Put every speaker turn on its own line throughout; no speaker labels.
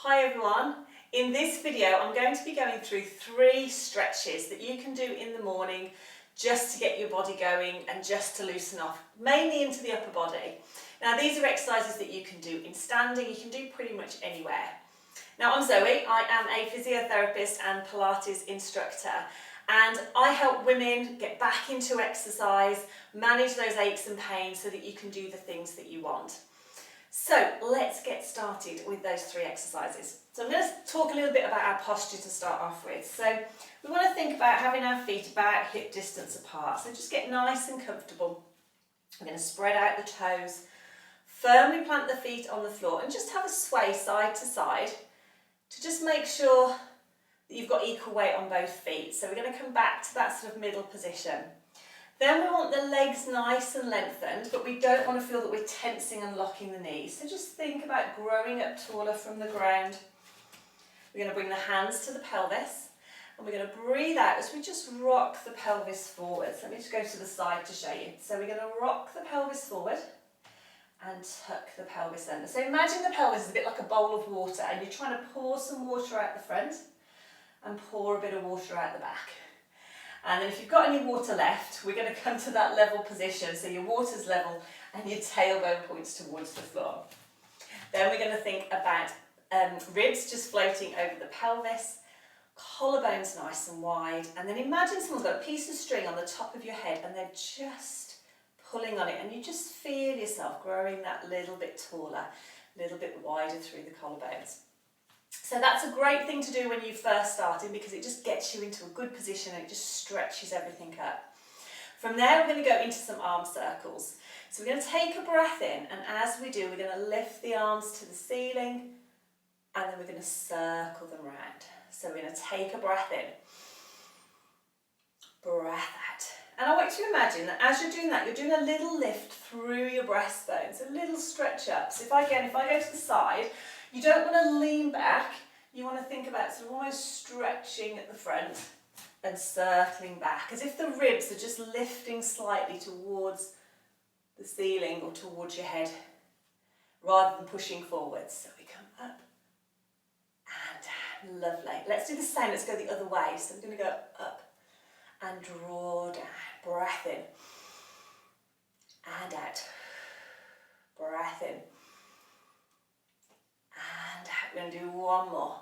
Hi everyone, in this video I'm going to be going through 3 stretches that you can do in the morning just to get your body going and just to loosen off, mainly into the upper body. Now these are exercises that you can do in standing, you can do pretty much anywhere. Now I'm Zoe, I am a physiotherapist and Pilates instructor, and I help women get back into exercise, manage those aches and pains so that you can do the things that you want. So let's get started with those 3 exercises. So I'm going to talk a little bit about our posture to start off with. So we want to think about having our feet about hip distance apart. So just get nice and comfortable. We're going to spread out the toes, firmly plant the feet on the floor and just have a sway side to side to just make sure that you've got equal weight on both feet. So we're going to come back to that sort of middle position. Then we want the legs nice and lengthened, but we don't want to feel that we're tensing and locking the knees. So just think about growing up taller from the ground. We're going to bring the hands to the pelvis, and we're going to breathe out as we just rock the pelvis forwards. Let me just go to the side to show you. So we're going to rock the pelvis forward and tuck the pelvis under. So imagine the pelvis is a bit like a bowl of water, and you're trying to pour some water out the front and pour a bit of water out the back. And then if you've got any water left, we're going to come to that level position, so your water's level and your tailbone points towards the floor. Then we're going to think about ribs just floating over the pelvis, collarbones nice and wide, and then imagine someone's got a piece of string on the top of your head and they're just pulling on it, and you just feel yourself growing that little bit taller, a little bit wider through the collarbones. So that's a great thing to do when you first started, because it just gets you into a good position and it just stretches everything up. From there we're going to go into some arm circles. So we're going to take a breath in, and as we do we're going to lift the arms to the ceiling and then we're going to circle them round. So we're going to take a breath in, breath out. And I want you to imagine that as you're doing that, you're doing a little lift through your breastbones, a little stretch up. So if I go to the side, you don't want to lean back, you want to think about sort of almost stretching at the front and circling back, as if the ribs are just lifting slightly towards the ceiling or towards your head, rather than pushing forwards. So we come up and down, lovely. Let's do the same, let's go the other way. So I'm going to go up and draw down, breath in and out, breath in. And we're going to do one more.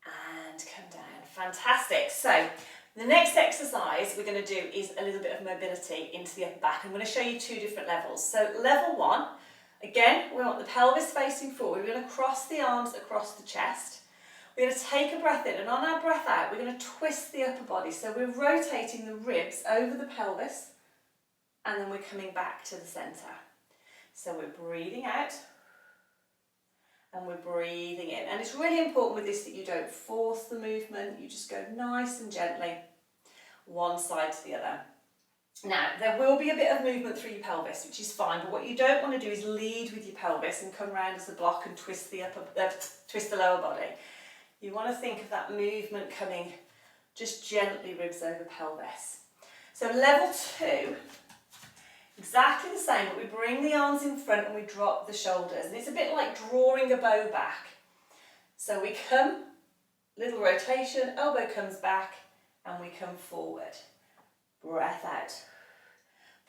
And come down. Fantastic. So the next exercise we're going to do is a little bit of mobility into the upper back. I'm going to show you 2 different levels. So level 1, again, we want the pelvis facing forward. We're going to cross the arms across the chest. We're going to take a breath in, and on our breath out, we're going to twist the upper body. So we're rotating the ribs over the pelvis, and then we're coming back to the centre. So we're breathing out, and we're breathing in. And it's really important with this that you don't force the movement, you just go nice and gently, one side to the other. Now, there will be a bit of movement through your pelvis, which is fine, but what you don't want to do is lead with your pelvis and come round as a block and twist the lower body. You want to think of that movement coming just gently, ribs over pelvis. So level 2, exactly the same, but we bring the arms in front and we drop the shoulders. And it's a bit like drawing a bow back. So we come, little rotation, elbow comes back, and we come forward. Breath out,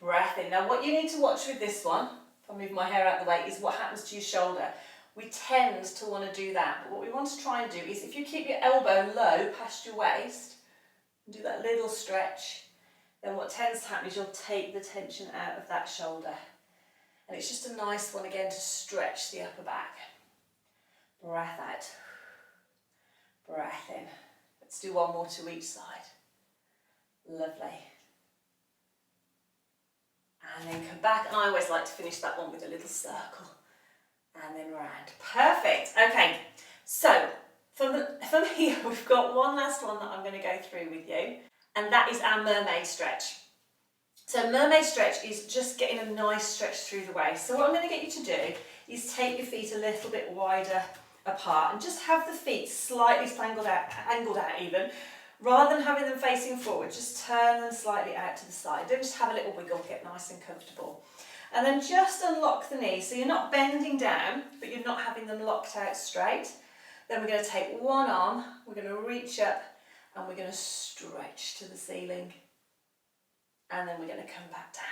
breath in. Now what you need to watch with this one, if I move my hair out of the way, is what happens to your shoulder. We tend to want to do that, but what we want to try and do is, if you keep your elbow low past your waist, and do that little stretch, then what tends to happen is you'll take the tension out of that shoulder. And it's just a nice one again to stretch the upper back. Breath out, breath in. Let's do one more to each side. Lovely. And then come back, and I always like to finish that one with a little circle. And then round. Perfect. Okay, so from here we've got one last one that I'm going to go through with you, and that is our mermaid stretch. So mermaid stretch is just getting a nice stretch through the waist. So what I'm going to get you to do is take your feet a little bit wider apart and just have the feet slightly angled out even, rather than having them facing forward. Just turn them slightly out to the side. Then just have a little wiggle, get nice and comfortable. And then just unlock the knees. So you're not bending down, but you're not having them locked out straight. Then we're going to take one arm, we're going to reach up and we're going to stretch to the ceiling. And then we're going to come back down.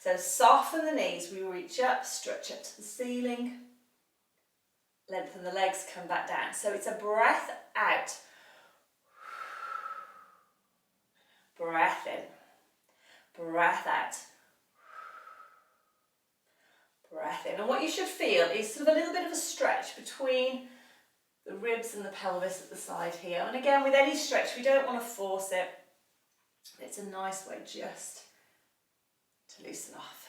So soften the knees, we reach up, stretch up to the ceiling. Lengthen the legs, come back down. So it's a breath out. Breath in. Breath out. Breath in. And what you should feel is sort of a little bit of a stretch between the ribs and the pelvis at the side here. And again, with any stretch, we don't want to force it. It's a nice way just to loosen off.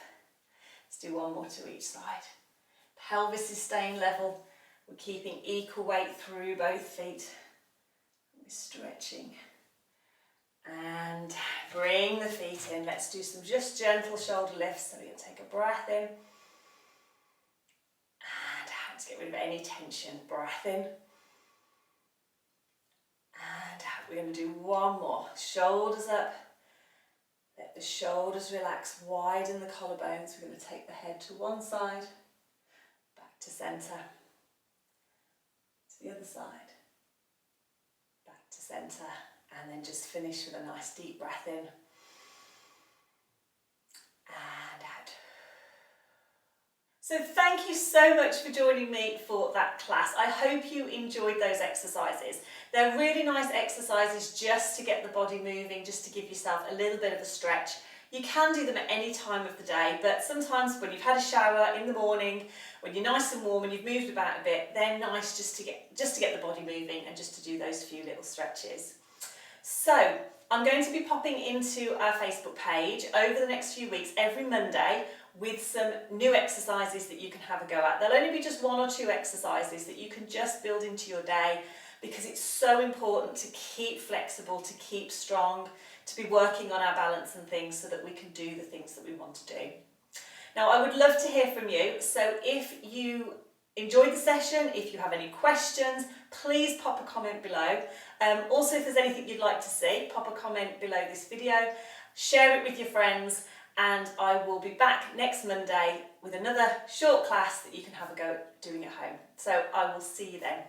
Let's do one more to each side. Pelvis is staying level. We're keeping equal weight through both feet. We're stretching. And bring the feet in. Let's do some just gentle shoulder lifts. So we're going to take a breath in. And out to get rid of any tension. Breath in. And out. We're going to do one more. Shoulders up. Let the shoulders relax. Widen the collarbones. We're going to take the head to one side. Back to centre. To the other side. Back to centre. And then just finish with a nice deep breath in. And out. So thank you so much for joining me for that class. I hope you enjoyed those exercises. They're really nice exercises just to get the body moving, just to give yourself a little bit of a stretch. You can do them at any time of the day, but sometimes when you've had a shower in the morning, when you're nice and warm and you've moved about a bit, they're nice just to get the body moving and just to do those few little stretches. So I'm going to be popping into our Facebook page over the next few weeks every Monday with some new exercises that you can have a go at. There'll only be just one or two exercises that you can just build into your day, because it's so important to keep flexible, to keep strong, to be working on our balance and things so that we can do the things that we want to do. Now, I would love to hear from you, so if you enjoyed the session, if you have any questions, please pop a comment below. Also, if there's anything you'd like to see, pop a comment below this video, share it with your friends, and I will be back next Monday with another short class that you can have a go at doing at home. So I will see you then.